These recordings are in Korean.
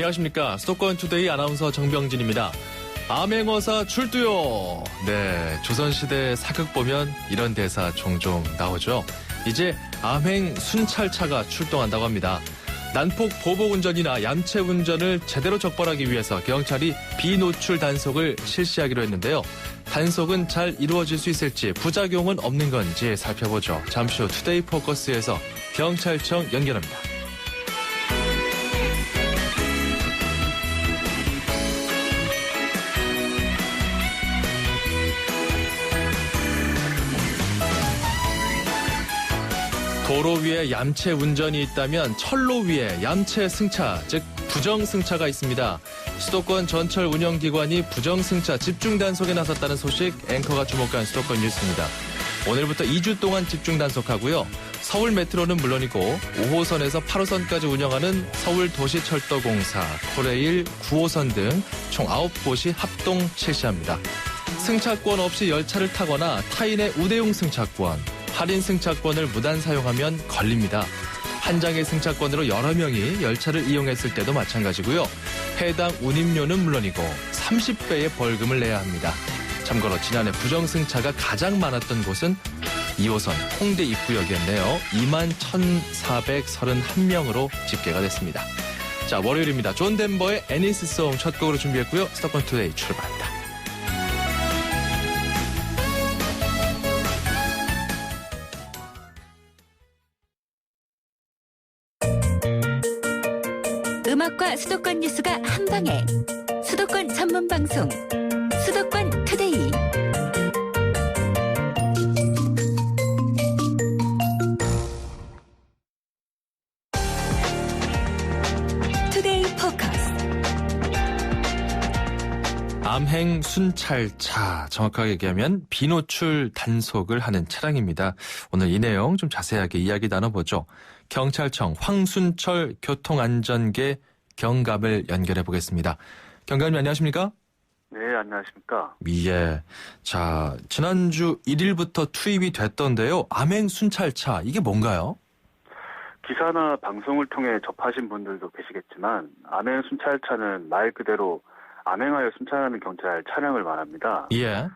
안녕하십니까. 수도권 투데이 아나운서 정병진입니다. 암행어사 출두요. 네, 조선시대 사극 보면 이런 대사 종종 나오죠. 이제 암행 순찰차가 출동한다고 합니다. 난폭 보복운전이나 얌체운전을 제대로 적발하기 위해서 경찰이 비노출 단속을 실시하기로 했는데요. 단속은 잘 이루어질 수 있을지, 부작용은 없는 건지 살펴보죠. 잠시 후 투데이 포커스에서 경찰청 연결합니다. 도로 위에 얌체 운전이 있다면 철로 위에 얌체 승차, 즉 부정승차가 있습니다. 수도권 전철 운영기관이 부정승차 집중 단속에 나섰다는 소식, 앵커가 주목한 수도권 뉴스입니다. 오늘부터 2주 동안 집중 단속하고요. 서울 메트로는 물론이고 5호선에서 8호선까지 운영하는 서울도시철도공사, 코레일, 9호선 등 총 9곳이 합동 실시합니다. 승차권 없이 열차를 타거나 타인의 우대용 승차권, 할인 승차권을 무단 사용하면 걸립니다. 한 장의 승차권으로 여러 명이 열차를 이용했을 때도 마찬가지고요. 해당 운임료는 물론이고 30배의 벌금을 내야 합니다. 참고로 지난해 부정승차가 가장 많았던 곳은 2호선 홍대 입구역이었네요. 21,431명으로 집계가 됐습니다. 자, 월요일입니다. 존 덴버의 애니스송 첫 곡으로 준비했고요. 수도권 투데이 출발합니다. 음악과 수도권 뉴스가 한방에, 수도권 전문 방송 수도권 투데이. 투데이 포커스. 암행 순찰차, 정확하게 얘기하면 비노출 단속을 하는 차량입니다. 오늘 이 내용 좀 자세하게 이야기 나눠보죠. 경찰청 황순철 교통안전계 경감을 연결해 보겠습니다. 경감님 안녕하십니까? 네, 안녕하십니까? 예. 자, 지난주 1일부터 투입이 됐던데요. 암행 순찰차, 이게 뭔가요? 기사나 방송을 통해 접하신 분들도 계시겠지만 암행 순찰차는 말 그대로 암행하여 순찰하는 경찰 차량을 말합니다. 예.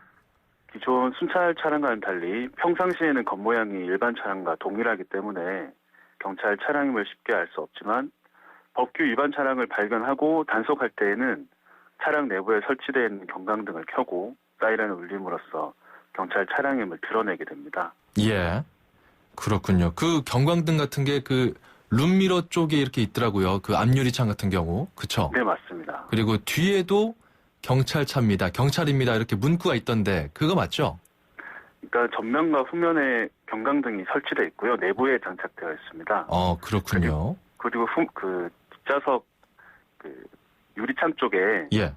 기존 순찰 차량과는 달리 평상시에는 겉모양이 일반 차량과 동일하기 때문에 경찰 차량임을 쉽게 알 수 없지만 법규 위반 차량을 발견하고 단속할 때에는 차량 내부에 설치되어 있는 경광등을 켜고 사이렌을 울림으로써 경찰 차량임을 드러내게 됩니다. 예. 그렇군요. 그 경광등 같은 게 그 룸미러 쪽에 이렇게 있더라고요. 그 앞유리창 같은 경우. 그쵸? 네, 맞습니다. 그리고 뒤에도 경찰차입니다. 경찰입니다. 이렇게 문구가 있던데 그거 맞죠? 그러니까 전면과 후면에 경광등이 설치되어 있고요. 내부에 장착되어 있습니다. 그렇군요. 그리고 뒷좌석 유리창 쪽에 예.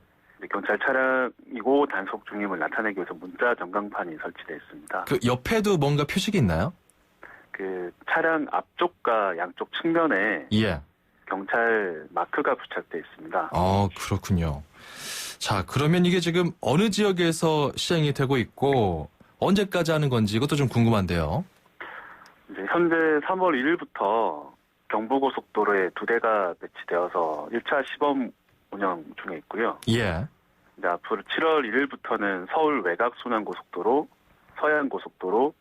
경찰 차량이고 단속 중임을 나타내기 위해서 문자 전광판이 설치되어 있습니다. 그 옆에도 뭔가 표식이 있나요? 그 차량 앞쪽과 양쪽 측면에 예. 경찰 마크가 부착되어 있습니다. 그렇군요. 자, 그러면 이게 지금 어느 지역에서 시행이 되고 있고 언제까지 하는 건지 이것도 좀 궁금한데요. 이제 현재 3월 1일부터 경부고속도로에 2대가 배치되어서 1차 시범 운영 중에 있고요. 예. 이제 앞으로 7월 1일부터는 서울 외곽순환고속도로, 서해안고속도로,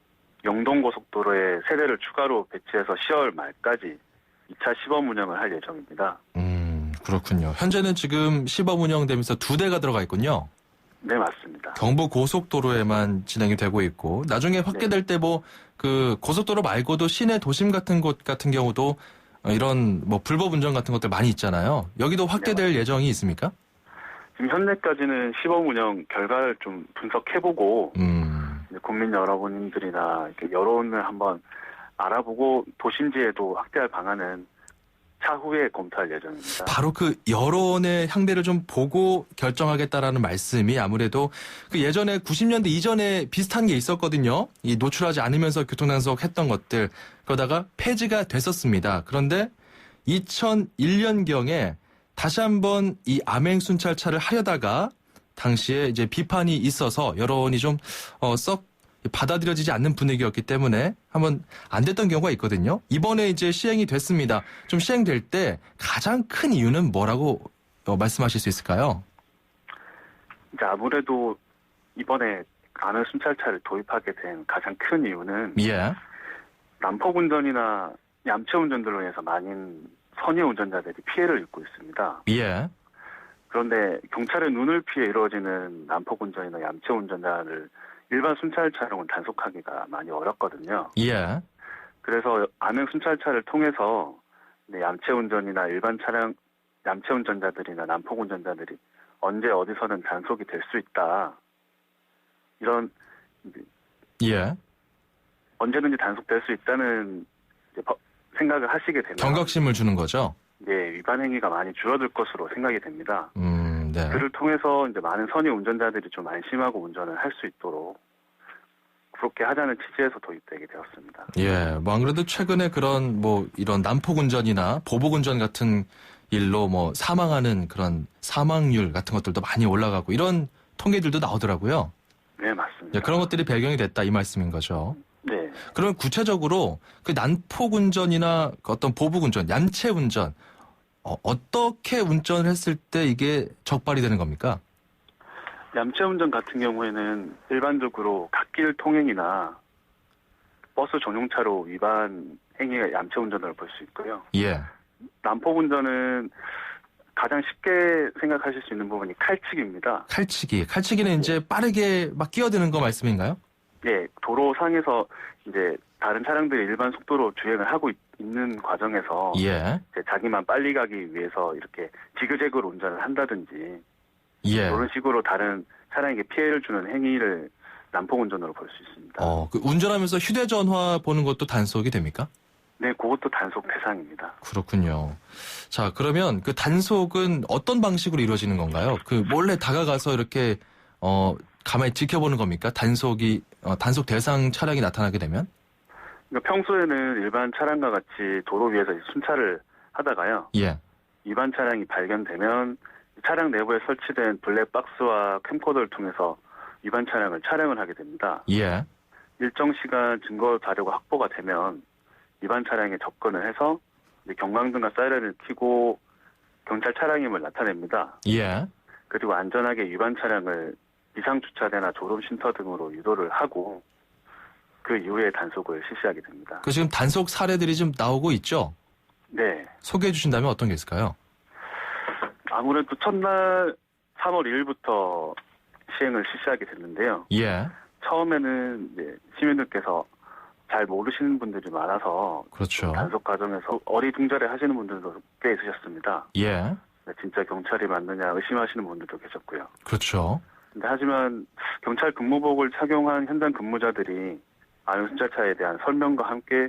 영동고속도로에 3대를 추가로 배치해서 10월 말까지 2차 시범 운영을 할 예정입니다. 그렇군요. 현재는 지금 시범 운영되면서 2대가 들어가 있군요. 네, 맞습니다. 경부고속도로에만 진행이 되고 있고 나중에 확대될 때 뭐 그 고속도로 말고도 시내 도심 같은 곳 같은 경우도 이런 뭐 불법 운전 같은 것들 많이 있잖아요. 여기도 확대될 예정이 있습니까? 지금 현재까지는 시범 운영 결과를 좀 분석해보고 이제 국민 여러분들이나 이렇게 여론을 한번 알아보고 도심지에도 확대할 방안은 차후에 검토할 예정입니다. 바로 그 여론의 향배를 좀 보고 결정하겠다라는 말씀이 아무래도 그 예전에 90년대 이전에 비슷한 게 있었거든요. 이 노출하지 않으면서 교통단속 했던 것들 그러다가 폐지가 됐었습니다. 그런데 2001년경에 다시 한번 이 암행 순찰차를 하려다가 당시에 이제 비판이 있어서 여론이 좀 썩 받아들여지지 않는 분위기였기 때문에 한번 안 됐던 경우가 있거든요. 이번에 이제 시행이 됐습니다. 좀 시행될 때 가장 큰 이유는 뭐라고 말씀하실 수 있을까요? 이제 아무래도 이번에 가능 순찰차를 도입하게 된 가장 큰 이유는 예. 난폭 운전이나 얌체 운전들로 인해서 많은 선의 운전자들이 피해를 입고 있습니다. 예. 그런데 경찰의 눈을 피해 이루어지는 난폭 운전이나 얌체 운전자를 일반 순찰 차량은 단속하기가 많이 어렵거든요. 예. 그래서 안행 순찰차를 통해서 얌체 운전이나 일반 차량, 얌체 운전자들이나 난폭 운전자들이 언제 어디서는 단속이 될 수 있다. 이런 예. 언제든지 단속될 수 있다는 생각을 하시게 되면 경각심을 주는 거죠? 네, 위반 행위가 많이 줄어들 것으로 생각이 됩니다. 네. 그를 통해서 이제 많은 선의 운전자들이 좀 안심하고 운전을 할 수 있도록 그렇게 하자는 취지에서 도입되게 되었습니다. 예. 뭐 안 그래도 최근에 그런 이런 난폭 운전이나 보복 운전 같은 일로 사망하는 그런 사망률 같은 것들도 많이 올라가고 이런 통계들도 나오더라고요. 네, 맞습니다. 예, 그런 것들이 배경이 됐다 이 말씀인 거죠. 네. 그러면 구체적으로 그 난폭 운전이나 어떤 보복 운전, 얌체 운전 어떻게 운전을 했을 때 이게 적발이 되는 겁니까? 얌체 운전 같은 경우에는 일반적으로 갓길 통행이나 버스 전용차로 위반 행위가 얌체 운전으로 볼 수 있고요. 예. 난폭 운전은 가장 쉽게 생각하실 수 있는 부분이 칼치기입니다. 칼치기는 이제 빠르게 막 끼어드는 거 말씀인가요? 예, 도로상에서 이제 다른 차량들이 일반 속도로 주행을 하고 있는 과정에서 예. 이제 자기만 빨리 가기 위해서 이렇게 지그재그로 운전을 한다든지 예. 이런 식으로 다른 차량에게 피해를 주는 행위를 난폭 운전으로 볼 수 있습니다. 그 운전하면서 휴대전화 보는 것도 단속이 됩니까? 네, 그것도 단속 대상입니다. 그렇군요. 자, 그러면 그 단속은 어떤 방식으로 이루어지는 건가요? 그 몰래 다가가서 이렇게 가만히 지켜보는 겁니까? 단속 대상 차량이 나타나게 되면? 그러니까 평소에는 일반 차량과 같이 도로 위에서 순찰을 하다가요. 예. 위반 차량이 발견되면 차량 내부에 설치된 블랙박스와 캠코더를 통해서 위반 차량을 촬영을 하게 됩니다. 예. 일정 시간 증거 자료가 확보가 되면 위반 차량에 접근을 해서 경광등과 사이렌을 켜고 경찰 차량임을 나타냅니다. 예. 그리고 안전하게 위반 차량을 비상주차대나 졸음쉼터 등으로 유도를 하고 그 이후에 단속을 실시하게 됩니다. 그 지금 단속 사례들이 좀 나오고 있죠? 네. 소개해 주신다면 어떤 게 있을까요? 아무래도 첫날 3월 1일부터 시행을 실시하게 됐는데요. 예. 처음에는 이제 시민들께서 잘 모르시는 분들이 많아서 그렇죠. 단속 과정에서 어리둥절해 하시는 분들도 꽤 있으셨습니다. 예. 진짜 경찰이 맞느냐 의심하시는 분들도 계셨고요. 그렇죠. 근데 하지만 경찰 근무복을 착용한 현장 근무자들이 안행 순찰차에 대한 설명과 함께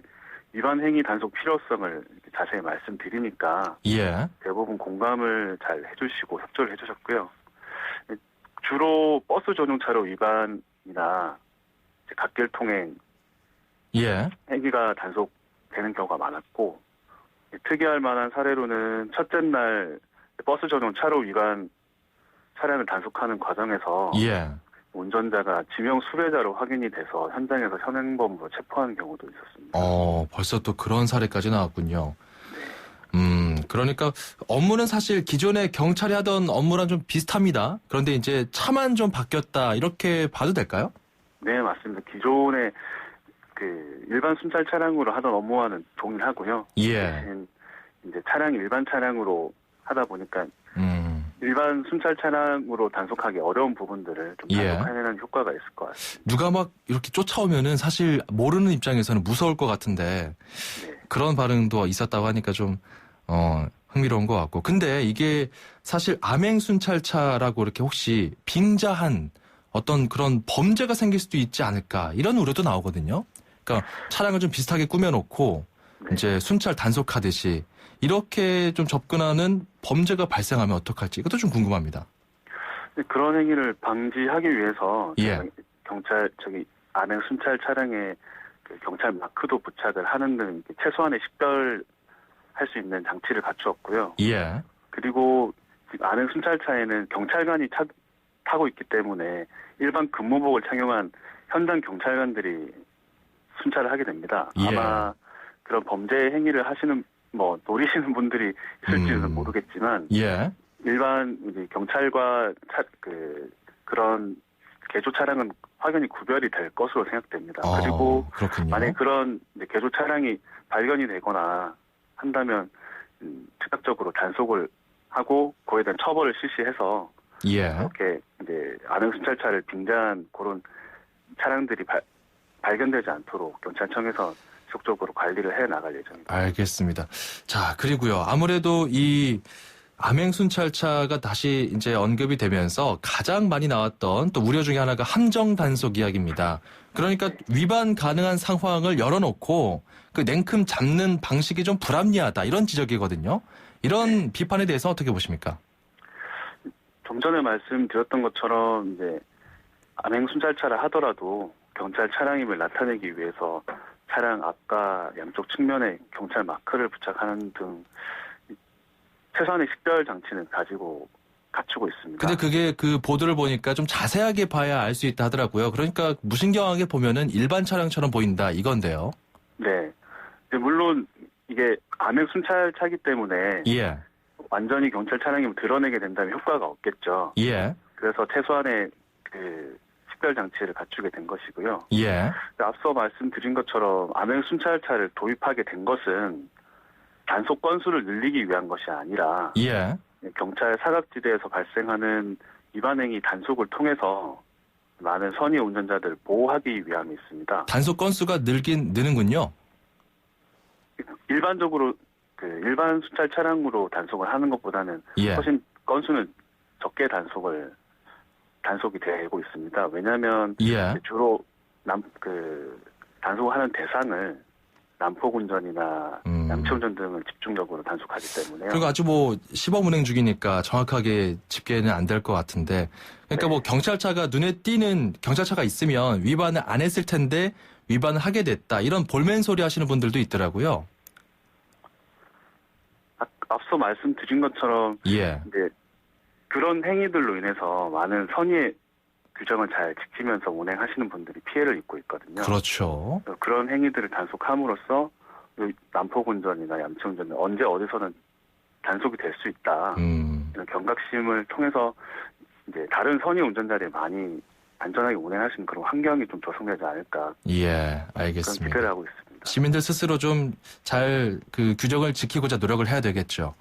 위반 행위 단속 필요성을 이렇게 자세히 말씀드리니까 예. 대부분 공감을 잘 해주시고 협조를 해주셨고요. 주로 버스 전용차로 위반이나 갓길 통행 예. 행위가 단속되는 경우가 많았고 특이할 만한 사례로는 첫째 날 버스 전용 차로 위반 차량을 단속하는 과정에서 예. 운전자가 지명 수배자로 확인이 돼서 현장에서 현행범으로 체포하는 경우도 있었습니다. 벌써 또 그런 사례까지 나왔군요. 그러니까 업무는 사실 기존에 경찰이 하던 업무랑 좀 비슷합니다. 그런데 이제 차만 좀 바뀌었다 이렇게 봐도 될까요? 네, 맞습니다. 기존에 그 일반 순찰 차량으로 하던 업무와는 동일하고요. 예. 대신 이제 차량이 일반 차량으로 하다 보니까 일반 순찰 차량으로 단속하기 어려운 부분들을 좀 예. 단속하는 효과가 있을 것 같습니다. 누가 막 이렇게 쫓아오면은 사실 모르는 입장에서는 무서울 것 같은데 네. 그런 반응도 있었다고 하니까 좀 흥미로운 것 같고. 근데 이게 사실 암행순찰차라고 이렇게 혹시 빙자한 어떤 그런 범죄가 생길 수도 있지 않을까 이런 우려도 나오거든요. 그러니까 차량을 좀 비슷하게 꾸며놓고 네. 이제 순찰 단속하듯이 이렇게 좀 접근하는 범죄가 발생하면 어떡할지 이것도 좀 궁금합니다. 그런 행위를 방지하기 위해서 예. 경찰 안행 순찰 차량에 그 경찰 마크도 부착을 하는 등 최소한의 식별할 수 있는 장치를 갖추었고요. 예. 그리고 안행 순찰차에는 경찰관이 타고 있기 때문에 일반 근무복을 착용한 현장 경찰관들이 순찰을 하게 됩니다. 예. 아마 그런 범죄 행위를 하시는 노리시는 분들이 있을지는 모르겠지만 예. 일반 이제 경찰과 그런 개조 차량은 확연히 구별이 될 것으로 생각됩니다. 그리고 그렇군요. 만약 그런 이제 개조 차량이 발견이 되거나 한다면 즉각적으로 단속을 하고 그에 대한 처벌을 실시해서 예. 이렇게 이제 암행 순찰차를 빙자한 그런 차량들이 발견되지 않도록 경찰청에서 지속적으로 관리를 해 나갈 예정입니다. 알겠습니다. 자, 그리고요. 아무래도 이 암행순찰차가 다시 이제 언급이 되면서 가장 많이 나왔던 또 우려 중에 하나가 함정 단속 이야기입니다. 그러니까 위반 가능한 상황을 열어놓고 그 냉큼 잡는 방식이 좀 불합리하다 이런 지적이거든요. 이런 비판에 대해서 어떻게 보십니까? 좀 전에 말씀드렸던 것처럼 이제 암행순찰차를 하더라도 경찰 차량임을 나타내기 위해서 차량 앞과 양쪽 측면에 경찰 마크를 부착하는 등 최소한의 식별 장치는 갖추고 있습니다. 근데 그게 그 보도를 보니까 좀 자세하게 봐야 알 수 있다 하더라고요. 그러니까 무신경하게 보면은 일반 차량처럼 보인다 이건데요. 네. 물론 이게 암행순찰차이기 때문에 예. 완전히 경찰 차량임을 드러내게 된다면 효과가 없겠죠. 예. 그래서 최소한의 식별 장치를 갖추게 된 것이고요. 예. 앞서 말씀드린 것처럼 암행순찰차를 도입하게 된 것은 단속 건수를 늘리기 위한 것이 아니라 예. 경찰 사각지대에서 발생하는 위반행위 단속을 통해서 많은 선의 운전자들을 보호하기 위함이 있습니다. 단속 건수가 늘는군요. 일반적으로 일반 순찰 차량으로 단속을 하는 것보다는 예. 훨씬 건수는 적게 단속이 되고 있습니다. 왜냐하면 예. 주로 단속을 하는 대상을 난폭운전이나 양치운전 등을 집중적으로 단속하기 때문에요. 그리고 아주 시범 운행 중이니까 정확하게 집계는 안 될 것 같은데, 그러니까 네. 경찰차가 눈에 띄는 경찰차가 있으면 위반을 안 했을 텐데 위반을 하게 됐다 이런 볼멘 소리 하시는 분들도 있더라고요. 앞서 말씀드린 것처럼 예. 이제 그런 행위들로 인해서 많은 선의 규정을 잘 지키면서 운행하시는 분들이 피해를 입고 있거든요. 그렇죠. 그런 행위들을 단속함으로써 난폭운전이나 얌체운전은 언제 어디서는 단속이 될 수 있다. 이런 경각심을 통해서 이제 다른 선의 운전자들이 많이 안전하게 운행하시는 그런 환경이 좀 조성되지 않을까. 예, 그런 알겠습니다. 기대를 하고 있습니다. 시민들 스스로 좀 잘 규정을 지키고자 노력을 해야 되겠죠.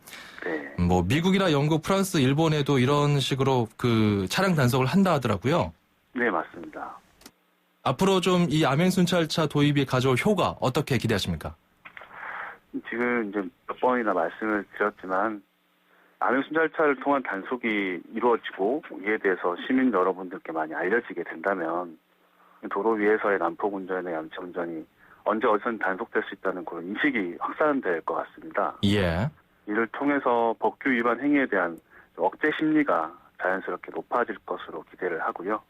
네. 미국이나 영국, 프랑스, 일본에도 이런 식으로 차량 단속을 한다 하더라고요. 네, 맞습니다. 앞으로 좀 이 암행순찰차 도입이 가져올 효과 어떻게 기대하십니까? 지금 이제 몇 번이나 말씀을 드렸지만 암행순찰차를 통한 단속이 이루어지고 이에 대해서 시민 여러분들께 많이 알려지게 된다면 도로 위에서의 난폭운전이나 얌체운전이 언제 어디서든 단속될 수 있다는 그런 인식이 확산될 것 같습니다. 예. 이를 통해서 법규 위반 행위에 대한 억제 심리가 자연스럽게 높아질 것으로 기대를 하고요.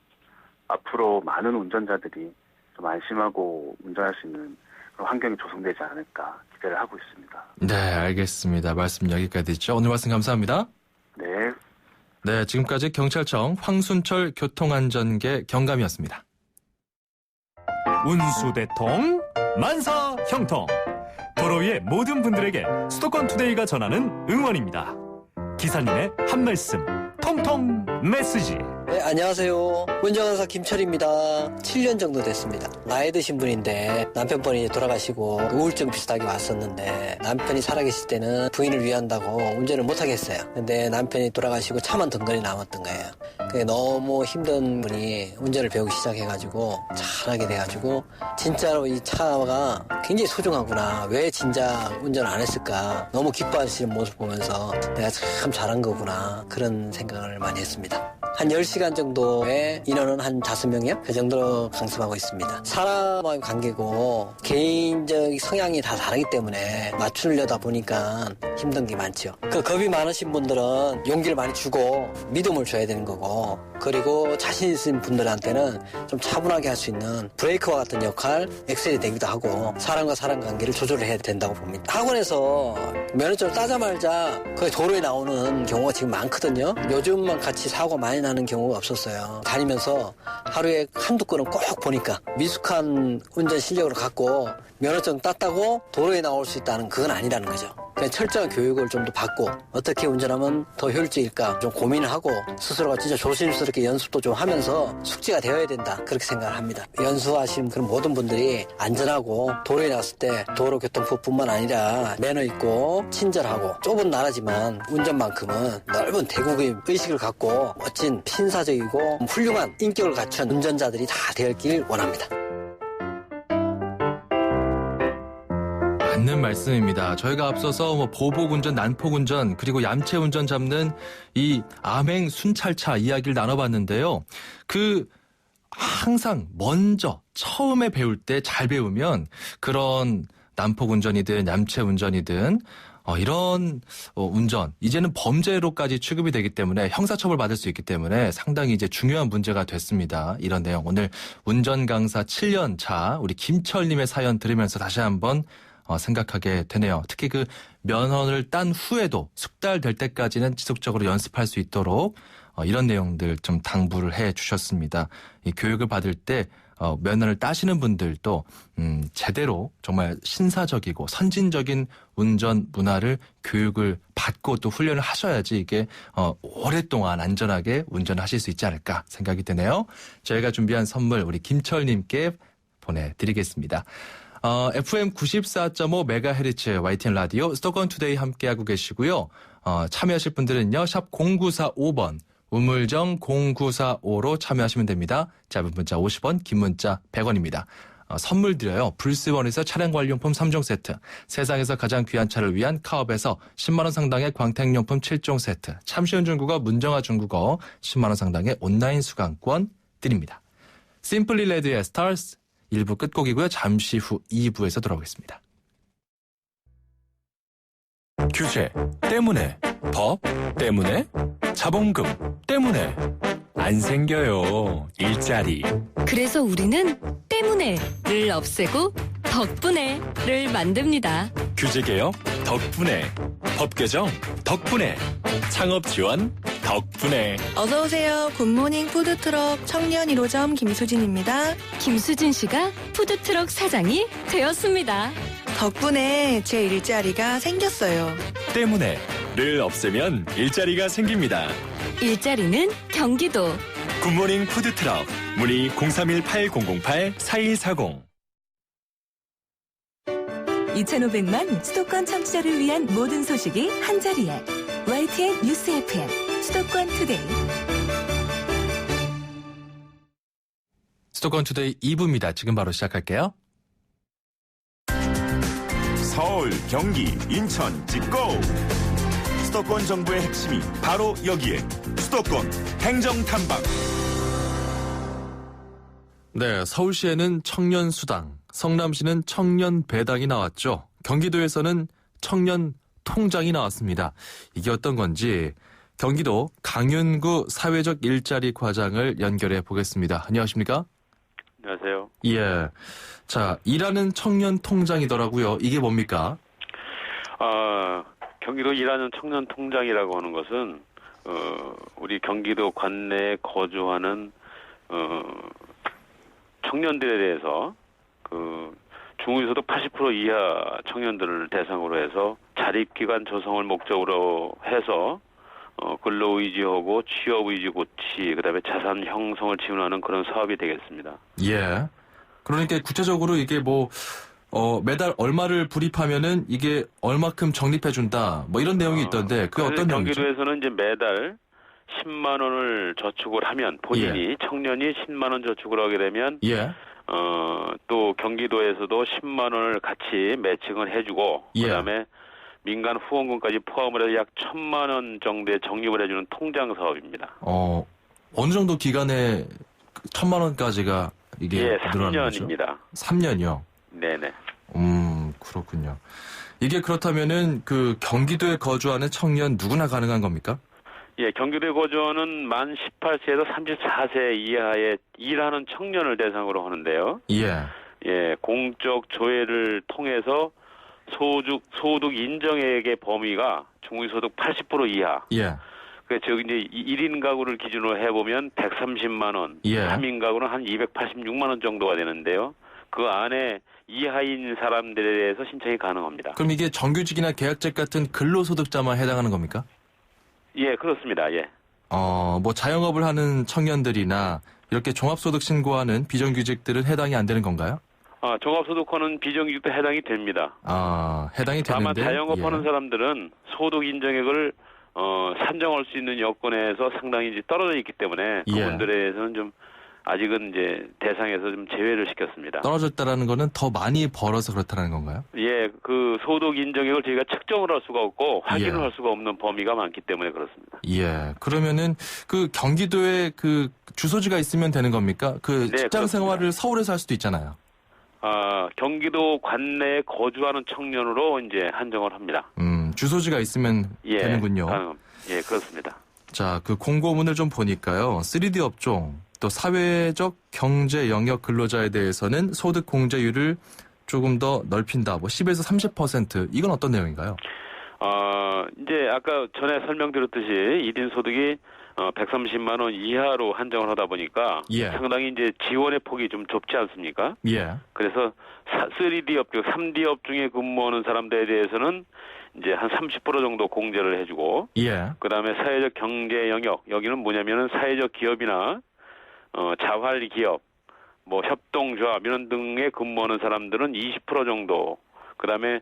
앞으로 많은 운전자들이 좀 안심하고 운전할 수 있는 그런 환경이 조성되지 않을까 기대를 하고 있습니다. 네, 알겠습니다. 말씀 여기까지 듣죠. 오늘 말씀 감사합니다. 네. 네, 지금까지 경찰청 황순철 교통안전계 경감이었습니다. 운수대통, 만사형통. 도로 위의 모든 분들에게 수도권 투데이가 전하는 응원입니다. 기사님의 한 말씀, 통통 메시지. 네, 안녕하세요. 운전강사 김철입니다. 7년 정도 됐습니다. 나이 드신 분인데 남편분이 돌아가시고 우울증 비슷하게 왔었는데 남편이 살아계실 때는 부인을 위한다고 운전을 못하겠어요. 근데 남편이 돌아가시고 차만 덩그러니 남았던 거예요. 그게 너무 힘든 분이 운전을 배우기 시작해가지고 잘하게 돼가지고 진짜로 이 차가 굉장히 소중하구나. 왜 진짜 운전을 안 했을까. 너무 기뻐하시는 모습 보면서 내가 참 잘한 거구나. 그런 생각을 많이 했습니다. 한 10시간 정도의 인원은 한 5명이요? 그 정도로 강습하고 있습니다. 사람과의 관계고 개인적 성향이 다 다르기 때문에 맞추려다 보니까 힘든 게 많죠. 겁이 많으신 분들은 용기를 많이 주고 믿음을 줘야 되는 거고, 그리고 자신 있는 분들한테는 좀 차분하게 할 수 있는 브레이크와 같은 역할, 엑셀이 되기도 하고 사람과 사람 관계를 조절을 해야 된다고 봅니다. 학원에서 면허증을 따자마자 그 도로에 나오는 경우가 지금 많거든요. 요즘만 같이 사고가 많이 나는 경우가 없었어요. 다니면서 하루에 한두 건은 꼭 보니까 미숙한 운전 실력을 갖고 면허증 땄다고 도로에 나올 수 있다는 그건 아니라는 거죠. 그냥 철저한 교육을 좀 더 받고 어떻게 운전하면 더 효율적일까 좀 고민을 하고 스스로가 진짜 조심스럽게 연습도 좀 하면서 숙지가 되어야 된다 그렇게 생각을 합니다. 연수하신 그런 모든 분들이 안전하고 도로에 나왔을 때 도로교통법뿐만 아니라 매너 있고 친절하고 좁은 나라지만 운전만큼은 넓은 대국의 의식을 갖고 멋진 신사적이고 훌륭한 인격을 갖춘 운전자들이 다 되었길 원합니다. 맞는 말씀입니다. 저희가 앞서서 뭐 보복운전, 난폭운전, 그리고 얌체운전 잡는 이 암행 순찰차 이야기를 나눠봤는데요. 항상 먼저 처음에 배울 때 잘 배우면 그런 난폭운전이든 얌체운전이든 이런 운전 이제는 범죄로까지 취급이 되기 때문에 형사처벌 받을 수 있기 때문에 상당히 이제 중요한 문제가 됐습니다. 이런 내용 오늘 운전 강사 7년 차 우리 김철님의 사연 들으면서 다시 한번 생각하게 되네요. 특히 그 면허를 딴 후에도 숙달될 때까지는 지속적으로 연습할 수 있도록 이런 내용들 좀 당부를 해 주셨습니다. 이 교육을 받을 때 면허를 따시는 분들도 제대로 정말 신사적이고 선진적인 운전 문화를 교육을 받고 또 훈련을 하셔야지 이게 오랫동안 안전하게 운전하실 수 있지 않을까 생각이 드네요. 저희가 준비한 선물 우리 김철님께 보내드리겠습니다. FM 94.5MHz YTN 라디오 수도권 투데이 함께하고 계시고요. 참여하실 분들은요. 샵 0945번 우물정 0945로 참여하시면 됩니다. 짧은 문자 50원, 긴 문자 100원입니다. 선물 드려요. 불스원에서 차량 관리용품 3종 세트, 세상에서 가장 귀한 차를 위한 카업에서 10만 원 상당의 광택용품 7종 세트, 참쉬운 중국어 문정아 중국어 10만 원 상당의 온라인 수강권 드립니다. 심플리 레드의 스타스 1부 끝곡이고요. 잠시 후 2부에서 돌아오겠습니다. 규제 때문에, 법 때문에, 자본금 때문에 안 생겨요. 일자리. 그래서 우리는 때문에를 없애고 덕분에를 만듭니다. 규제 개혁 덕분에, 법 개정 덕분에, 창업 지원 덕분에. 어서오세요. 굿모닝 푸드트럭 청년 1호점 김수진입니다. 김수진 씨가 푸드트럭 사장이 되었습니다. 덕분에 제 일자리가 생겼어요. 때문에를 없애면 일자리가 생깁니다. 일자리는 경기도. 굿모닝 푸드트럭 문의 031-8008-4140. 2,500만 수도권 청취자를 위한 모든 소식이 한자리에 YTN 뉴스 FM 수도권 투데이. 수도권 투데이 2부입니다. 지금 바로 시작할게요. 서울, 경기, 인천, 찍고! 수도권 정부의 핵심이 바로 여기에 수도권 행정탐방. 네, 서울시에는 청년수당, 성남시는 청년배당이 나왔죠. 경기도에서는 청년통장이 나왔습니다. 이게 어떤 건지 경기도 강윤구 사회적 일자리 과장을 연결해 보겠습니다. 안녕하십니까? 안녕하세요. 예. 자, 일하는 청년통장이더라고요. 이게 뭡니까? 경기도 일하는 청년통장이라고 하는 것은 우리 경기도 관내에 거주하는 청년들에 대해서 중위소득 80% 이하 청년들을 대상으로 해서 자립기관 조성을 목적으로 해서 근로의지하고 취업의지 고치, 그다음에 자산 형성을 지원하는 그런 사업이 되겠습니다. 예. 그러니까 구체적으로 이게 매달 얼마를 불입하면은 이게 얼마큼 적립해준다, 뭐 이런 내용이 있던데, 그게 어떤 내용이죠? 경기도에서는 이제 매달 10만 원을 저축을 하면 본인이 청년이 10만 원 저축을 하게 되면 또 경기도에서도 10만 원을 같이 매칭을 해주고 그다음에 민간 후원금까지 포함을 해서 약 1,000만 원 정도의 적립을 해주는 통장 사업입니다. 어느 정도 기간에 1,000만 원까지가 이게 늘어나는 거죠? 3년입니다. 3년이요? 네네. 그렇군요. 이게 그렇다면은 그 경기도에 거주하는 청년 누구나 가능한 겁니까? 예, 경기도에 거주하는 만 18세에서 34세 이하의 일하는 청년을 대상으로 하는데요. 예, 공적 조회를 통해서 소득 인정액의 범위가 중위소득 80% 이하. 즉 이제 1인 가구를 기준으로 해보면 130만 원, 3인 가구는 한 286만 원 정도가 되는데요. 그 안에 이하인 사람들에 대해서 신청이 가능합니다. 그럼 이게 정규직이나 계약직 같은 근로소득자만 해당하는 겁니까? 예, 그렇습니다. 예. 뭐 자영업을 하는 청년들이나 이렇게 종합소득 신고하는 비정규직들은 해당이 안 되는 건가요? 종합소득권은 비정규직도 해당이 됩니다. 해당이 다만 되는데. 자영업하는 사람들은 소득 인정액을 산정할 수 있는 여건에서 상당히 이제 떨어져 있기 때문에 그분들에 대해서는 좀 아직은 이제 대상에서 좀 제외를 시켰습니다. 떨어졌다라는 거는 더 많이 벌어서 그렇다는 건가요? 예, 그 소득 인정액을 저희가 측정을 할 수가 없고 확인을 할 수가 없는 범위가 많기 때문에 그렇습니다. 예. 그러면은 그 경기도에 그 주소지가 있으면 되는 겁니까? 그 네, 직장 그렇습니다. 생활을 서울에서 할 수도 있잖아요. 경기도 관내에 거주하는 청년으로 이제 한정을 합니다. 주소지가 있으면 되는군요. 예, 그렇습니다. 자, 그 공고문을 좀 보니까요. 3D 업종, 또 사회적 경제 영역 근로자에 대해서는 소득 공제율을 조금 더 넓힌다. 뭐 10에서 30%. 이건 어떤 내용인가요? 이제 아까 전에 설명드렸듯이 1인 소득이 130만 원 이하로 한정을 하다 보니까 상당히 이제 지원의 폭이 좀 좁지 않습니까? 예. 그래서 3D 업종, 3D 업종에 근무하는 사람들에 대해서는 이제 한 30% 정도 공제를 해주고, 그다음에 사회적 경제 영역, 여기는 뭐냐면은 사회적 기업이나 자활 기업, 뭐 협동조합 이런 등에 근무하는 사람들은 20% 정도, 그다음에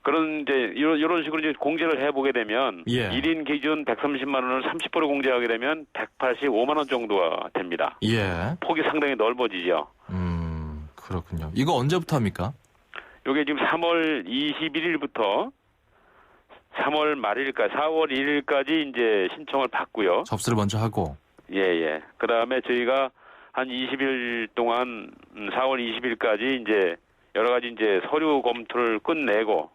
그런 이제 이런 식으로 이제 공제를 해보게 되면 1인 기준 130만 원을 30% 공제하게 되면 185만 원 정도가 됩니다. 폭이 상당히 넓어지죠. 그렇군요. 이거 언제부터 합니까? 이게 지금 3월 21일부터 3월 말일까지 4월 1일까지 이제 신청을 받고요. 접수를 먼저 하고. 예. 그다음에 저희가 한 20일 동안 4월 20일까지 이제 여러 가지 이제 서류 검토를 끝내고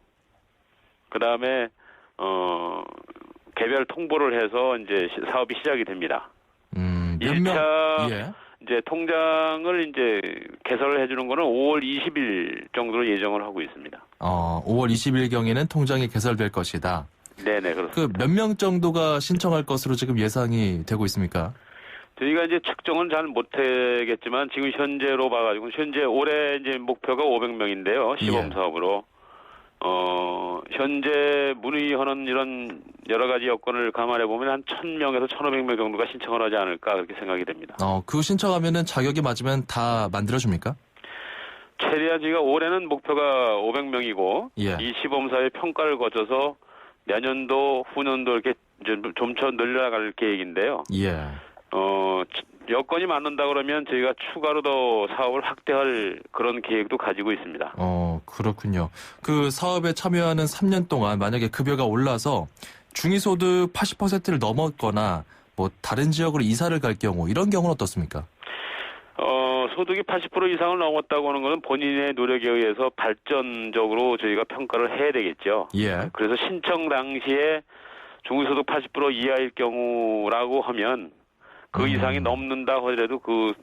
그다음에 개별 통보를 해서 이제 사업이 시작이 됩니다. 1차 이제 통장을 이제 개설을 해주는 거는 5월 20일 정도로 예정을 하고 있습니다. 5월 20일 경에는 통장이 개설될 것이다. 네네, 그렇습니다. 그 몇 명 정도가 신청할 것으로 지금 예상이 되고 있습니까? 저희가 이제 측정은 잘 못하겠지만 지금 현재로 봐가지고 현재 올해 이제 목표가 500명인데요. 시범 사업으로. 현재 문의하는 이런 여러 가지 여건을 감안해 보면 한 1,000명에서 1,500명 정도가 신청을 하지 않을까 그렇게 생각이 됩니다. 그 신청하면은 자격이 맞으면 다 만들어줍니까? 최대한 저희가 올해는 목표가 500명이고 이 시범사의 평가를 거쳐서 내년도, 후년도 이렇게 점차 늘려나갈 계획인데요. 여건이 맞는다 그러면 저희가 추가로 더 사업을 확대할 그런 계획도 가지고 있습니다. 그렇군요. 그 사업에 참여하는 3년 동안 만약에 급여가 올라서 중위소득 80%를 넘었거나 뭐 다른 지역으로 이사를 갈 경우 이런 경우는 어떻습니까? 소득이 80% 이상을 넘었다고 하는 것은 본인의 노력에 의해서 발전적으로 저희가 평가를 해야 되겠죠. 그래서 신청 당시에 중위소득 80% 이하일 경우라고 하면 그 이상이 넘는다 하더라도 그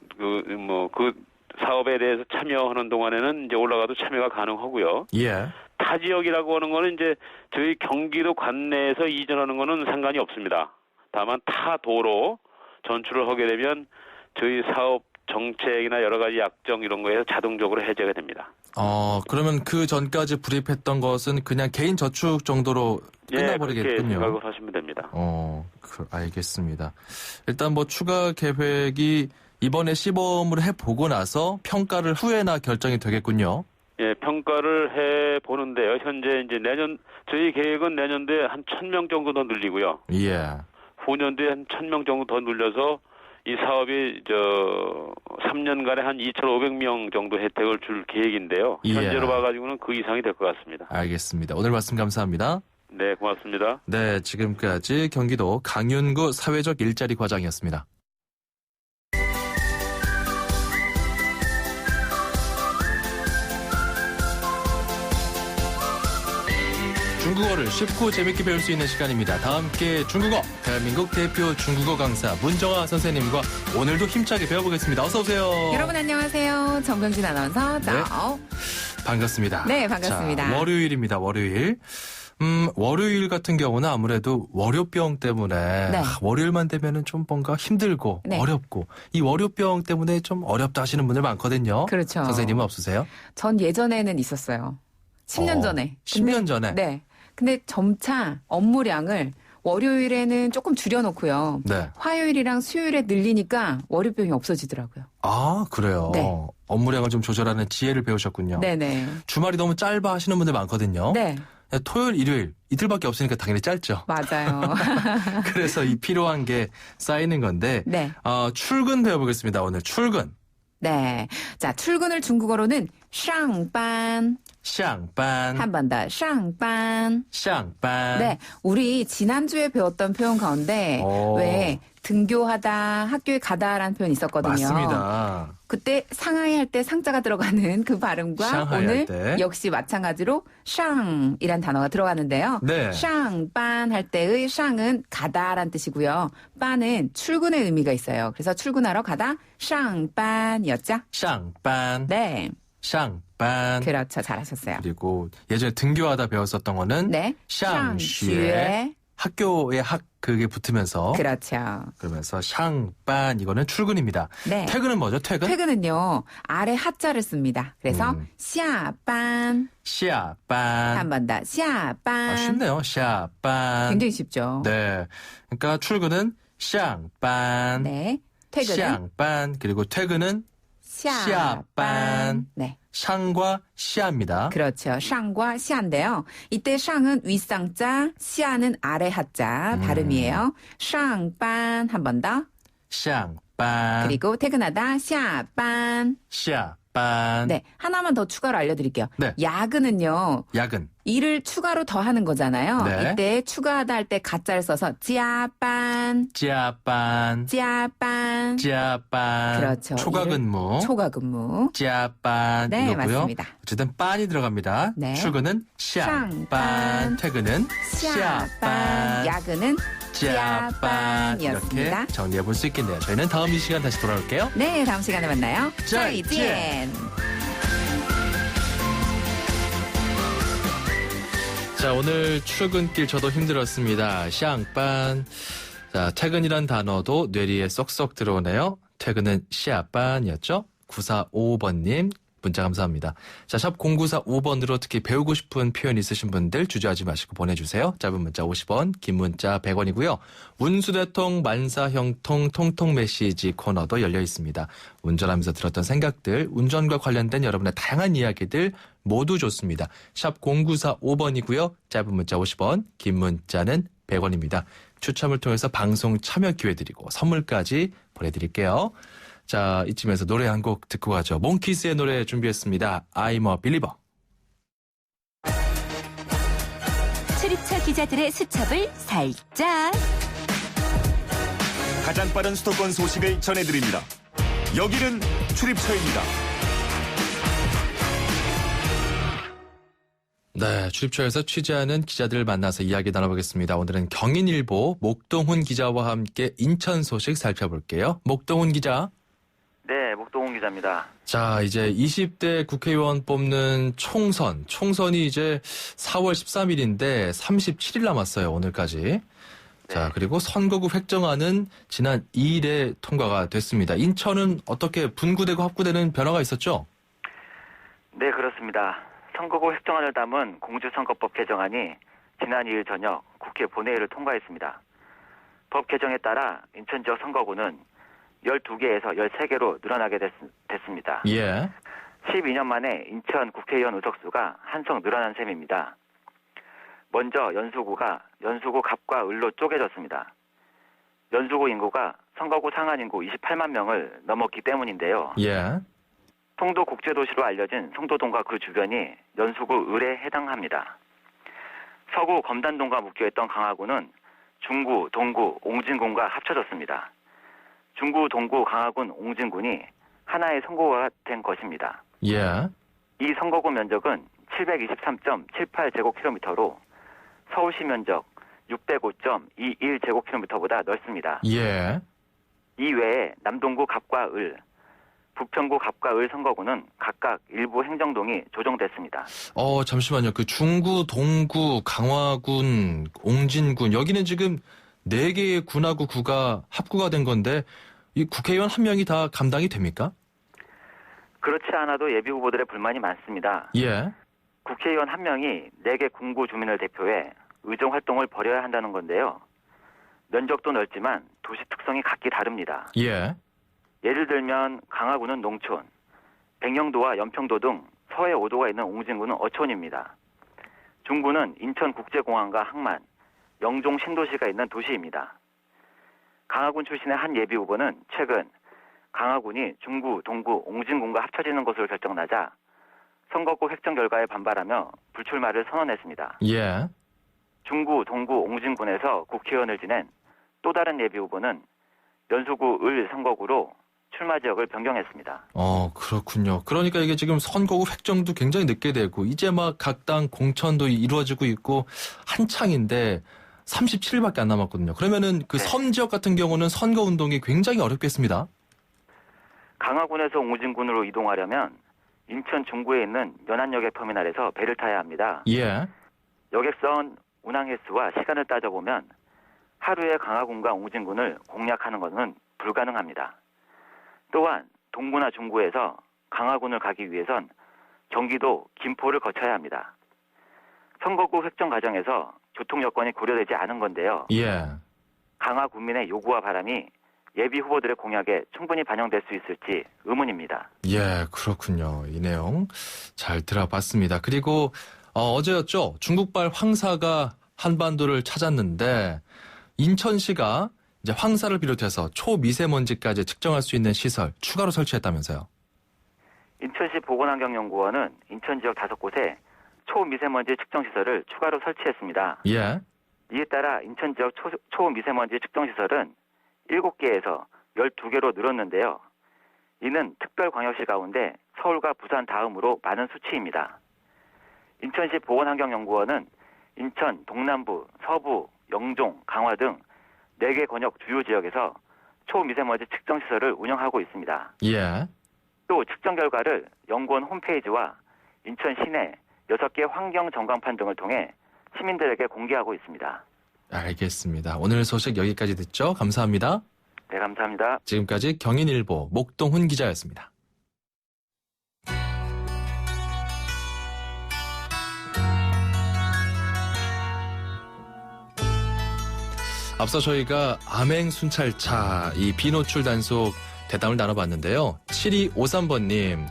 사업에 대해서 참여하는 동안에는 이제 올라가도 참여가 가능하고요. 타 지역이라고 하는 거는 이제 저희 경기도 관내에서 이전하는 거는 상관이 없습니다. 다만 타 도로 전출을 하게 되면 저희 사업 정책이나 여러 가지 약정 이런 거에서 자동적으로 해제가 됩니다. 그러면 그 전까지 불입했던 것은 그냥 개인 저축 정도로 끝나버리겠군요. 그렇게 생각을 하시면 됩니다. 알겠습니다. 일단 뭐 추가 계획이 이번에 시범을 해보고 나서 평가를 후에나 결정이 되겠군요. 평가를 해보는데요. 현재 이제 저희 계획은 내년도에 한 1,000명 정도 더 늘리고요. 후년도에 한 1,000명 정도 더 늘려서 이 사업이 3년간에 한 2,500명 정도 혜택을 줄 계획인데요. 현재로 봐가지고는 그 이상이 될 것 같습니다. 알겠습니다. 오늘 말씀 감사합니다. 네, 고맙습니다. 네, 지금까지 경기도 강윤구 사회적 일자리 과장이었습니다. 중국어를 쉽고 재밌게 배울 수 있는 시간입니다. 다 함께 중국어, 대한민국 대표 중국어 강사 문정아 선생님과 오늘도 힘차게 배워보겠습니다. 어서 오세요. 여러분 안녕하세요. 정병진 아나운서. 반갑습니다. 네, 반갑습니다. 자, 월요일입니다. 월요일. 월요일 같은 경우는 아무래도 월요병 때문에 네. 월요일만 되면은 좀 뭔가 힘들고 네. 어렵고 이 월요병 때문에 좀 어렵다 하시는 분들 많거든요. 그렇죠. 선생님은 없으세요? 전 예전에는 있었어요. 10년 전에. 10년 전에? 네. 근데 점차 업무량을 월요일에는 조금 줄여놓고요. 네. 화요일이랑 수요일에 늘리니까 월요병이 없어지더라고요. 아, 그래요? 네. 업무량을 좀 조절하는 지혜를 배우셨군요. 네네. 주말이 너무 짧아 하시는 분들 많거든요. 네. 토요일, 일요일 이틀밖에 없으니까 당연히 짧죠. 맞아요. 그래서 이 필요한 게 쌓이는 건데 네. 출근 배워보겠습니다. 오늘 출근. 네. 자, 출근을 중국어로는 上班. 上班. 한 번 더. 上班. 上班. 네. 우리 지난주에 배웠던 표현 가운데 왜 등교하다, 학교에 가다라는 표현이 있었거든요. 맞습니다. 그때 상하이 할 때 상자가 들어가는 그 발음과 상하이 할 오늘 때. 역시 마찬가지로 샹이란 단어가 들어가는데요. 네. 샹반 할 때의 샹은 가다란 뜻이고요. 반은 출근의 의미가 있어요. 그래서 출근하러 가다 샹반이었죠? 上班. 네. 上班. 그렇죠. 잘하셨어요. 그리고 예전에 등교하다 배웠었던 거는 네. 上学. 샹学. 학교에 그게 붙으면서 그렇죠. 그러면서 上班 이거는 출근입니다. 네. 퇴근은 뭐죠? 퇴근? 퇴근은요. 아래 하자를 씁니다. 그래서 下班. 下班. 한 번 더. 下班. 쉽네요. 下班. 굉장히 쉽죠. 네. 그러니까 출근은 上班. 네. 퇴근은 上班. 그리고 퇴근은 下班. 네. 샹과 시아입니다. 그렇죠. 샹과 시아인데요. 이때 샹은 윗상자, 시아는 아래 하자 발음이에요. 샹반 한 번 더. 上班. 그리고 퇴근하다 시아반. 下班. 네. 하나만 더 추가로 알려드릴게요. 네. 야근은요. 야근. 일을 추가로 더 하는 거잖아요. 네. 이때 추가하다 할 때 가짜를 써서 지아반. 加班. 지아반. 加班. 그렇죠. 초과 일을 근무. 초과 근무. 加班. 네, 이거고요. 맞습니다. 어쨌든 빤이 들어갑니다. 네. 출근은 下班. 퇴근은 下班. 야근은 加班. 이렇게 지아반이었습니다. 정리해 볼 수 있겠네요. 저희는 다음 이 시간 다시 돌아올게요. 네, 다음 시간에 만나요. 再见. 再见. 자, 오늘 출근길 저도 힘들었습니다. 上班. 자, 퇴근이란 단어도 뇌리에 쏙쏙 들어오네요. 퇴근은 下班이었죠? 9455번님 문자 감사합니다. 자, 샵 0945번으로 특히 배우고 싶은 표현 있으신 분들 주저하지 마시고 보내주세요. 짧은 문자 50원, 긴 문자 100원이고요. 운수대통, 만사형통, 통통메시지 코너도 열려 있습니다. 운전하면서 들었던 생각들, 운전과 관련된 여러분의 다양한 이야기들 모두 좋습니다. 샵 0945번이고요. 짧은 문자 50원, 긴 문자는 100원입니다. 추첨을 통해서 방송 참여 기회 드리고 선물까지 보내드릴게요. 자, 이쯤에서 노래 한 곡 듣고 가죠. 몽키스의 노래 준비했습니다. I'm a believer. 출입처 기자들의 수첩을 살짝. 가장 빠른 수도권 소식을 전해드립니다. 여기는 출입처입니다. 네, 출입처에서 취재하는 기자들을 만나서 이야기 나눠보겠습니다. 오늘은 경인일보 목동훈 기자와 함께 인천 소식 살펴볼게요. 목동훈 기자. 네, 목동훈 기자입니다. 자, 이제 20대 국회의원 뽑는 총선이 이제 4월 13일인데 37일 남았어요, 오늘까지. 네. 자, 그리고 선거구 획정안은 지난 2일에 통과가 됐습니다. 인천은 어떻게 분구되고 합구되는 변화가 있었죠? 네, 그렇습니다. 선거구 획정안을 담은 공직선거법 개정안이 지난 2일 저녁 국회 본회의를 통과했습니다. 법 개정에 따라 인천 지역 선거구는 12개에서 13개로 늘어나게 됐습니다. 예. 12년 만에 인천 국회의원 의석수가 한석 늘어난 셈입니다. 먼저 연수구 갑과 을로 쪼개졌습니다. 연수구 인구가 선거구 상한 인구 28만 명을 넘었기 때문인데요. 예. 송도 국제도시로 알려진 송도동과 그 주변이 연수구 을에 해당합니다. 서구 검단동과 묶여있던 강화군은 중구, 동구, 옹진군과 합쳐졌습니다. 중구, 동구, 강화군, 옹진군이 하나의 선거구가 된 것입니다. 예. 이 선거구 면적은 723.78제곱킬로미터로 서울시 면적 605.21제곱킬로미터보다 넓습니다. 예. 이 외에 남동구 갑과 을, 부평구 갑과 을 선거구는 각각 일부 행정동이 조정됐습니다. 잠시만요. 그 중구, 동구, 강화군, 옹진군 여기는 지금 4개의 군하고 구가 합구가 된 건데 이 국회의원 한 명이 다 감당이 됩니까? 그렇지 않아도 예비 후보들의 불만이 많습니다. 예. 국회의원 한 명이 4개 군구 주민을 대표해 의정 활동을 벌여야 한다는 건데요. 면적도 넓지만 도시 특성이 각기 다릅니다. 예. 예를 들면 강화구는 농촌, 백령도와 연평도 등 서해 5도가 있는 옹진구는 어촌입니다. 중구는 인천국제공항과 항만, 영종 신도시가 있는 도시입니다. 강화군 출신의 한 예비 후보는 최근 강화군이 중구, 동구, 옹진군과 합쳐지는 것으로 결정나자 선거구 획정 결과에 반발하며 불출마를 선언했습니다. 예. 중구, 동구, 옹진군에서 국회의원을 지낸 또 다른 예비 후보는 연수구 을 선거구로 출마 지역을 변경했습니다. 그렇군요. 그러니까 이게 지금 선거구 획정도 굉장히 늦게 되고 이제 막 각 당 공천도 이루어지고 있고 한창인데 37일밖에 안 남았거든요. 그러면은 그 섬 지역 같은 경우는 선거 운동이 굉장히 어렵겠습니다. 강화군에서 옹진군으로 이동하려면 인천 중구에 있는 연안역의 터미널에서 배를 타야 합니다. 예. 여객선 운항 횟수와 시간을 따져보면 하루에 강화군과 옹진군을 공략하는 것은 불가능합니다. 또한 동구나 중구에서 강화군을 가기 위해선 경기도 김포를 거쳐야 합니다. 선거구 획정 과정에서 교통 여건이 고려되지 않은 건데요. 예. 강화 군민의 요구와 바람이 예비 후보들의 공약에 충분히 반영될 수 있을지 의문입니다. 예, 그렇군요. 이 내용 잘 들어봤습니다. 그리고 어제였죠. 중국발 황사가 한반도를 찾았는데 인천시가 이제 황사를 비롯해서 초미세먼지까지 측정할 수 있는 시설 추가로 설치했다면서요. 인천시 보건환경연구원은 인천 지역 5곳에 초미세먼지 측정시설을 추가로 설치했습니다. 예. 이에 따라 인천 지역 초미세먼지 측정시설은 7개에서 12개로 늘었는데요. 이는 특별광역시 가운데 서울과 부산 다음으로 많은 수치입니다. 인천시 보건환경연구원은 인천 동남부, 서부, 영종, 강화 등 4개 권역 주요 지역에서 초미세먼지 측정시설을 운영하고 있습니다. 예. 또 측정 결과를 연구원 홈페이지와 인천 시내 6개 환경 전광판 등을 통해 시민들에게 공개하고 있습니다. 알겠습니다. 오늘 소식 여기까지 듣죠. 감사합니다. 네, 감사합니다. 지금까지 경인일보 목동훈 기자였습니다. 앞서 저희가 암행 순찰차 이 비노출 단속 대담을 나눠봤는데요. 7253번님,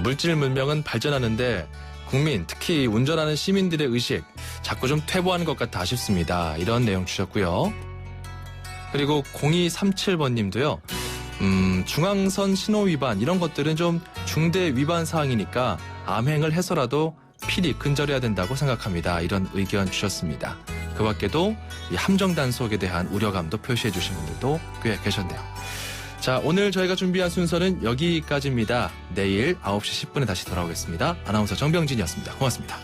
물질 문명은 발전하는데 국민, 특히 운전하는 시민들의 의식 자꾸 좀 퇴보하는 것 같아 아쉽습니다. 이런 내용 주셨고요. 그리고 0237번님도요. 중앙선 신호 위반 이런 것들은 좀 중대 위반 사항이니까 암행을 해서라도 필히 근절해야 된다고 생각합니다. 이런 의견 주셨습니다. 그 밖에도 이 함정 단속에 대한 우려감도 표시해 주신 분들도 꽤 계셨네요. 자, 오늘 저희가 준비한 순서는 여기까지입니다. 내일 9시 10분에 다시 돌아오겠습니다. 아나운서 정병진이었습니다. 고맙습니다.